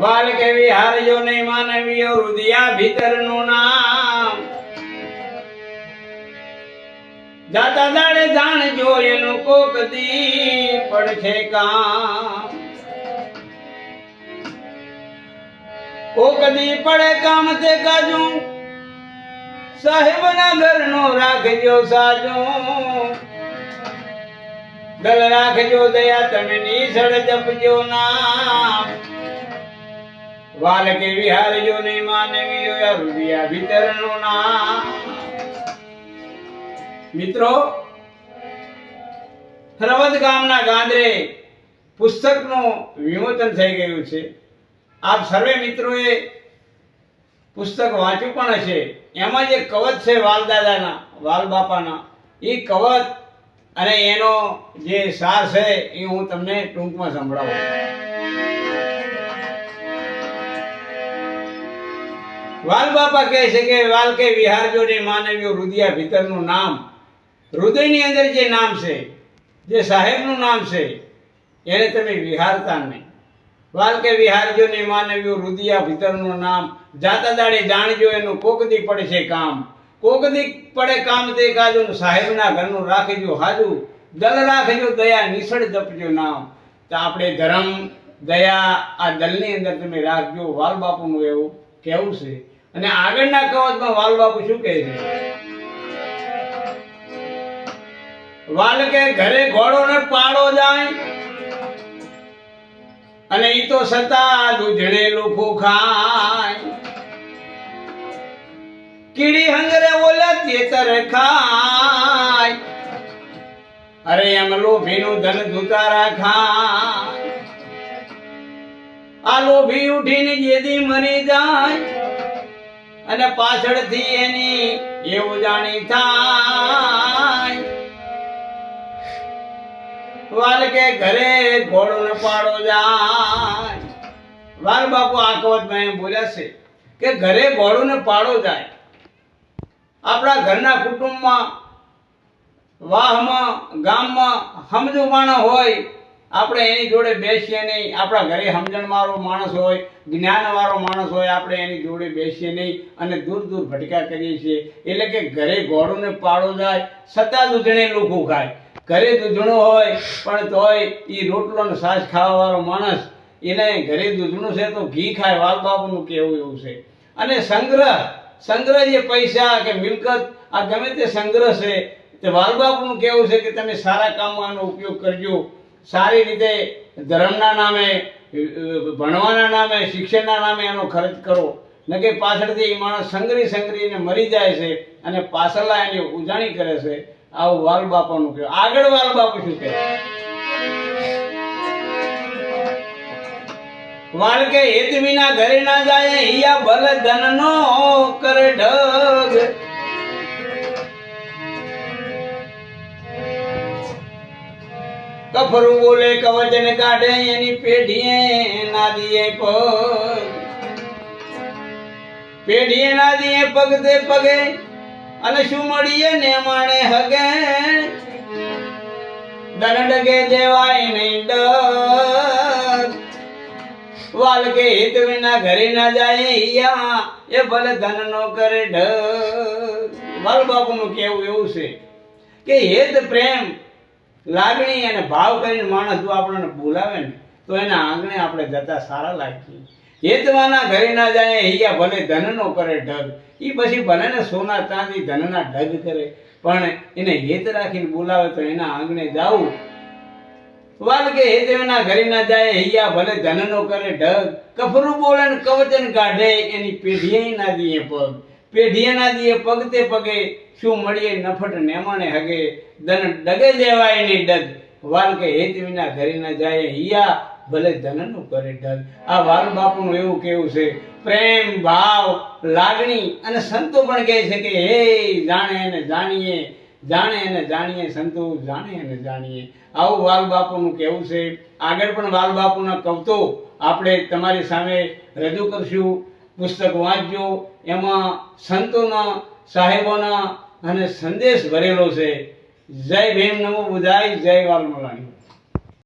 વાલ કે વિહારજો ને માનવીઓ રુદિયા ભીતરનું નામ જાતા દાડે જાણજો એનું કોક દી પડશે કામ કોક દી પડે કામ તે કાજુ સાહેબના ઘરનો રાખજો સાજુ દલ રાખજો દયા તમે નીસળ જપજો નામ વાલ કે વિહારજો ને માનવીઓ રુદિયા ભીતરનું નામ મિત્રો હરવદ ગામના ગાંદરે પુસ્તકનું વિમોચન થઈ ગયું છે. આપ સર્વે મિત્રોએ પુસ્તક વાંચ્યું પણ હશે. એમાં જે કવચ છે વાલદાદાના વાલ બાપાના એ કવચ અને એનો જે સાર છે એ હું તમને ટૂંકમાં સંભળાવું. વાલ બાપા કહે છે કે વાલ કે વિહારજો ને માનવીઓ રુદિયા ભીતરનું નામ. હૃદયની અંદર જે નામ છે, જે સાહેબનું નામ છે, એને તમે વિહારતા નહીં. વાલ કે વિહારજો ને માનવીઓ રુદિયા ભીતરનું નામ જાતા દાડે જાણજો એનું કોકદી પડે છે કામ. કોકદી પડે કામ તે કાજુ સાહેબના ઘરનું રાખજો હાજુ દલ રાખજો દયા નિસળ જપજો નામ. તો આપણે ધર્મ દયા આ દલની અંદર તમે રાખજો. વાલ બાપુનું એવું કહેવું છે. અને આગળના કવચમાં વાલ બાપુ શું કહે છે? વાલ કે ઘરે ઘોડો ને પાડો જાય અને ઈ તો સતા દૂધણે લોકો ખાય. કીડી હંગરે ઓલા તેતર ખાય. અરે એમ લોભીનું ધન ધુતારા ખાય. આ લોભી ઉઠીને જેદી મરી જાય અને પાછળથી એની એવું જાણી થાય. વાલ કે ઘરે ઘોડો ને પાડો જાય. વાલ બાપુ આ કવચમાં એમ બોલ્યા છે કે ઘરે ઘોડો ને પાડો જાય. આપણા ઘરના કુટુંબમાં વાહમાં ગામમાં સમજુ માણસ હોય આપણે એની જોડે બેસીએ નહીં. આપણા ઘરે સમજણ વાળો માણસ હોય, જ્ઞાન વાળો માણસ હોય, આપણે એની જોડે બેસીએ નહીં અને દૂર દૂર ભટકા કરીએ છીએ. એટલે કે ઘરે ઘોડો ને પાડો જાય સતા દૂધણે લોકો ખાય. ઘરે દૂધણું હોય પણ તોય એ રોટલો ને છાશ ખાવા વાળો માણસ એને ઘરે દૂધણું છે તો ઘી ખાય. વાલ બાપુનું કહેવું એવું છે. અને સંગ્રહ જે પૈસા કે મિલકત આ ગમે તે સંગ્રહ છે તે વાલ બાપુનું કહેવું છે કે તમે સારા કામમાં આનો ઉપયોગ કરજો. સારી રીતે ધર્મના નામે, ભણવાના નામે, શિક્ષણના નામે એનો ખર્ચ કરો. ન કે પાછળથી એ માણસ સંગ્રહીને મરી જાય છે અને પાછળના એની ઉજાણી કરે છે. આવું વાલ બાપાનું કહે. આગળ વાલ બાપુ શું કહે? વાલ કે હેત વિના ઘરે ના જાય હિયા ભલ ધનનો કરે ઢગ. કફરું બોલે કવચન કાઢે એની પેઢીએ ના દીએ પગ. પેઢીએ ના દીએ પગ તે પગે અને શું મળીએ ને માણે હગે. દન ડગે દેવાય નહીં ડગ. વાલ કે હિત વિના ઘરે ના જાય હિયા એ ભલે ધન નો કરે ઢગ. વાલ બાપુનું કહેવું એવું છે કે હેત પ્રેમ લાગણી અને ભાવ કરીને માણસ જો આપણને બોલાવે ને તો એના આંગણે આપણે જતા સારા લાગીએ. હેતવાના ઘરે ના જાય હિયા ભલે ધન નો કરે ઢગ. એ પછી ભલે ને સોના ચાંદી ધનના ઢગ કરે પણ એને હેત રાખીને બોલાવે તો એના આંગણે જાવું. વાલ કે હેત વિના ઘરે ના જાય હિયા ભલે ધન નો કરે ઢગ. કફરું બોલે ને કવચન કાઢે એની પેઢીએ ના દીએ પગ. પેઢીએ ના દીએ પગ તે પગે શું મળીએ નફટ નેમાણે હગે. ધન ડગે દેવાય નહીં ડગ. વાલ કે હેત વિના ઘરે ના જાય હિયા ભલે ધન નું કરે ઢગ. આ વાલ બાપુનું એવું કેવું છે. પ્રેમ ભાવ લાગણી અને સંતો પણ કહે છે કે હે જાણે અને જાણીએ, જાણે અને જાણીએ સંતો જાણે અને જાણીએ. આવું વાલ બાપુનું કહેવું છે. આગળ પણ વાલ બાપુના કવતો આપણે તમારી સામે રજૂ કરશું. પુસ્તક વાંચજો. એમાં સંતોના, સાહેબોના અને સંદેશ ભરેલો છે. જય ભીમ નમો બુધાય જય વાલમલાણી